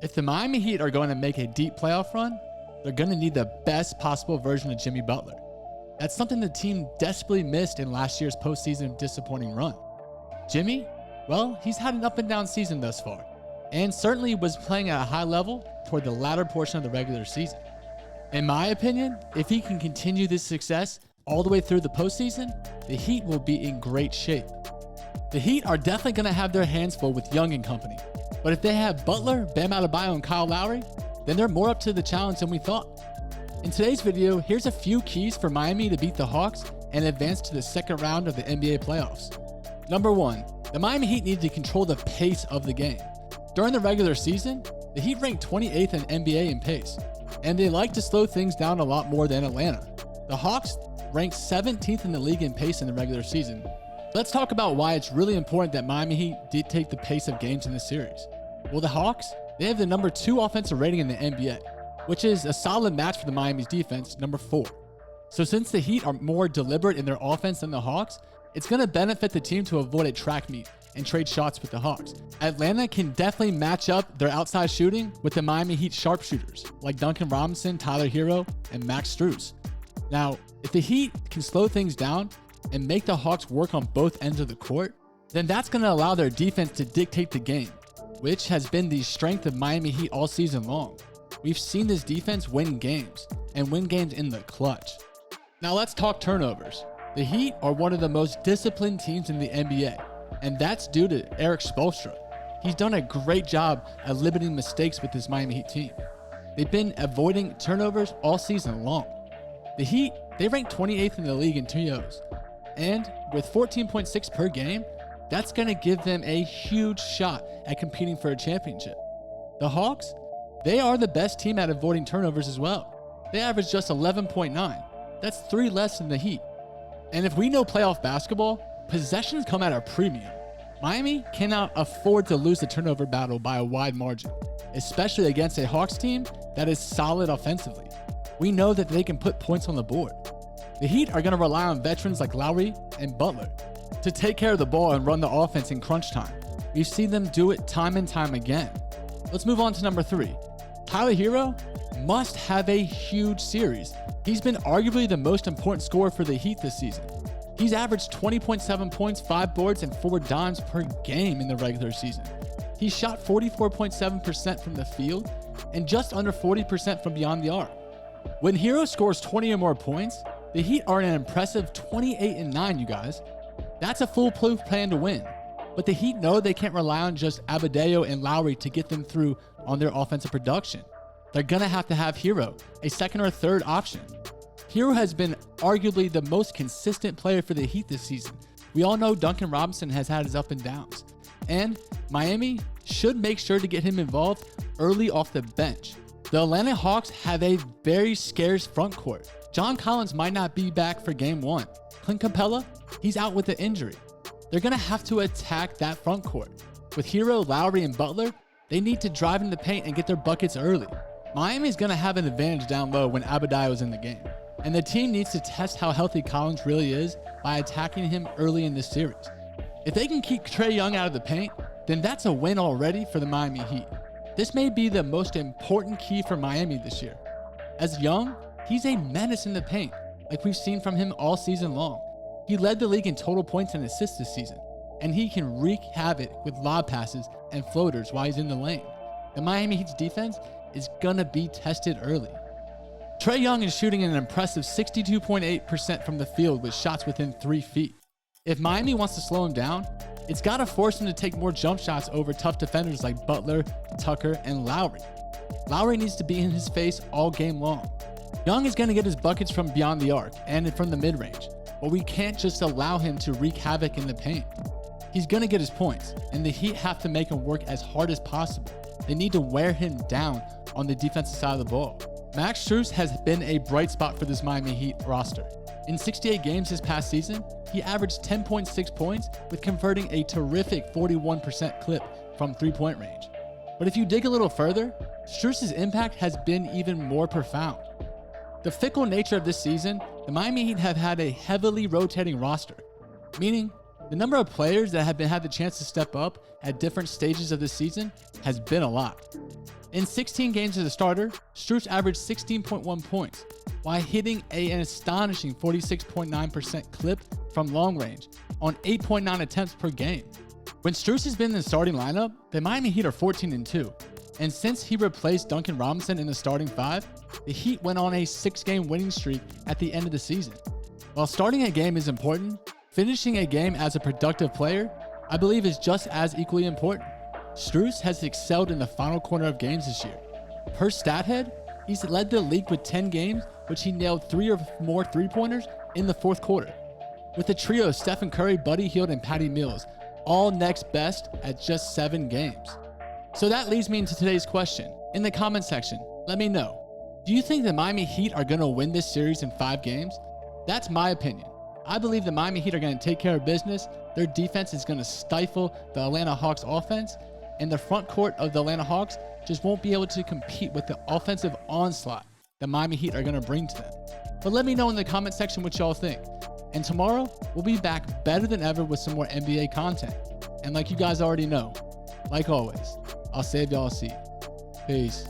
If the Miami Heat are going to make a deep playoff run, they're going to need the best possible version of Jimmy Butler. That's something the team desperately missed in last year's postseason disappointing run. Jimmy, well, he's had an up and down season thus far, and certainly was playing at a high level toward the latter portion of the regular season. In my opinion, if he can continue this success all the way through the postseason, the Heat will be in great shape. The Heat are definitely going to have their hands full with Young and company, but if they have Butler, Bam Adebayo, and Kyle Lowry, then they're more up to the challenge than we thought. In today's video, here's a few keys for Miami to beat the Hawks and advance to the second round of the NBA playoffs. Number 1, the Miami Heat need to control the pace of the game. During the regular season, the Heat ranked 28th in NBA in pace, and they like to slow things down a lot more than Atlanta. The Hawks ranked 17th in the league in pace in the regular season. Let's talk about why it's really important that Miami Heat dictate the pace of games in this series. Well, the Hawks, they have the number 2 offensive rating in the NBA, which is a solid match for the Miami's defense, number 4. So since the Heat are more deliberate in their offense than the Hawks, it's going to benefit the team to avoid a track meet and trade shots with the Hawks. Atlanta can definitely match up their outside shooting with the Miami Heat sharpshooters like Duncan Robinson, Tyler Hero, and Max Strus. Now, if the Heat can slow things down and make the Hawks work on both ends of the court, then that's going to allow their defense to dictate the game, which has been the strength of Miami Heat all season long. We've seen this defense win games, and win games in the clutch. Now let's talk turnovers. The Heat are one of the most disciplined teams in the NBA, and that's due to Erik Spoelstra. He's done a great job at limiting mistakes with this Miami Heat team. They've been avoiding turnovers all season long. The Heat, they rank 28th in the league in TOs, and with 14.6 per game, that's going to give them a huge shot at competing for a championship. The Hawks, they are the best team at avoiding turnovers as well. They average just 11.9. That's 3 less than the Heat. And if we know playoff basketball, possessions come at a premium. Miami cannot afford to lose the turnover battle by a wide margin, especially against a Hawks team that is solid offensively. We know that they can put points on the board. The Heat are going to rely on veterans like Lowry and Butler to take care of the ball and run the offense in crunch time. We've seen them do it time and time again. Let's move on to number 3. Tyler Hero must have a huge series. He's been arguably the most important scorer for the Heat this season. He's averaged 20.7 points, 5 boards, and 4 dimes per game in the regular season. He shot 44.7% from the field and just under 40% from beyond the arc. When Hero scores 20 or more points, the Heat are an impressive 28-9, you guys. That's a foolproof plan to win. But the Heat know they can't rely on just Adebayo and Lowry to get them through on their offensive production. They're going to have Hero, a second or third option. Hero has been arguably the most consistent player for the Heat this season. We all know Duncan Robinson has had his up and downs. And Miami should make sure to get him involved early off the bench. The Atlanta Hawks have a very scarce front court. John Collins might not be back for game 1. Clint Capella, he's out with an injury. They're going to have to attack that front court. With Hero, Lowry, and Butler, they need to drive in the paint and get their buckets early. Miami's going to have an advantage down low when Adebayo is in the game. And the team needs to test how healthy Collins really is by attacking him early in this series. If they can keep Trae Young out of the paint, then that's a win already for the Miami Heat. This may be the most important key for Miami this year. As Young, he's a menace in the paint, like we've seen from him all season long. He led the league in total points and assists this season, and he can wreak havoc with lob passes and floaters while he's in the lane. The Miami Heat's defense is gonna be tested early. Trae Young is shooting an impressive 62.8% from the field with shots within 3 feet. If Miami wants to slow him down, it's gotta force him to take more jump shots over tough defenders like Butler, Tucker, and Lowry. Lowry needs to be in his face all game long. Young is gonna get his buckets from beyond the arc and from the mid-range, but we can't just allow him to wreak havoc in the paint. He's gonna get his points, and the Heat have to make him work as hard as possible. They need to wear him down on the defensive side of the ball. Max Strus has been a bright spot for this Miami Heat roster. In 68 games this past season, he averaged 10.6 points with converting a terrific 41% clip from 3-point range. But if you dig a little further, Strus' impact has been even more profound. The fickle nature of this season, the Miami Heat have had a heavily rotating roster, meaning the number of players that have had the chance to step up at different stages of the season has been a lot. In 16 games as a starter, Strus averaged 16.1 points, while hitting an astonishing 46.9% clip from long range on 8.9 attempts per game. When Strus has been in the starting lineup, the Miami Heat are 14-2, and since he replaced Duncan Robinson in the starting five, the Heat went on a 6-game winning streak at the end of the season. While starting a game is important, finishing a game as a productive player, I believe, is just as equally important. Strus has excelled in the final quarter of games this year. Per stat head, he's led the league with 10 games, which he nailed 3 or more three-pointers in the fourth quarter. With the trio of Stephen Curry, Buddy Hield, and Patty Mills, all next best at just 7 games. So that leads me into today's question. In the comment section, let me know. Do you think the Miami Heat are going to win this series in 5 games? That's my opinion. I believe the Miami Heat are going to take care of business. Their defense is going to stifle the Atlanta Hawks offense, and the front court of the Atlanta Hawks just won't be able to compete with the offensive onslaught the Miami Heat are going to bring to them. But let me know in the comment section what y'all think. And tomorrow, we'll be back better than ever with some more NBA content. And like you guys already know, like always, I'll save y'all a seat. Peace.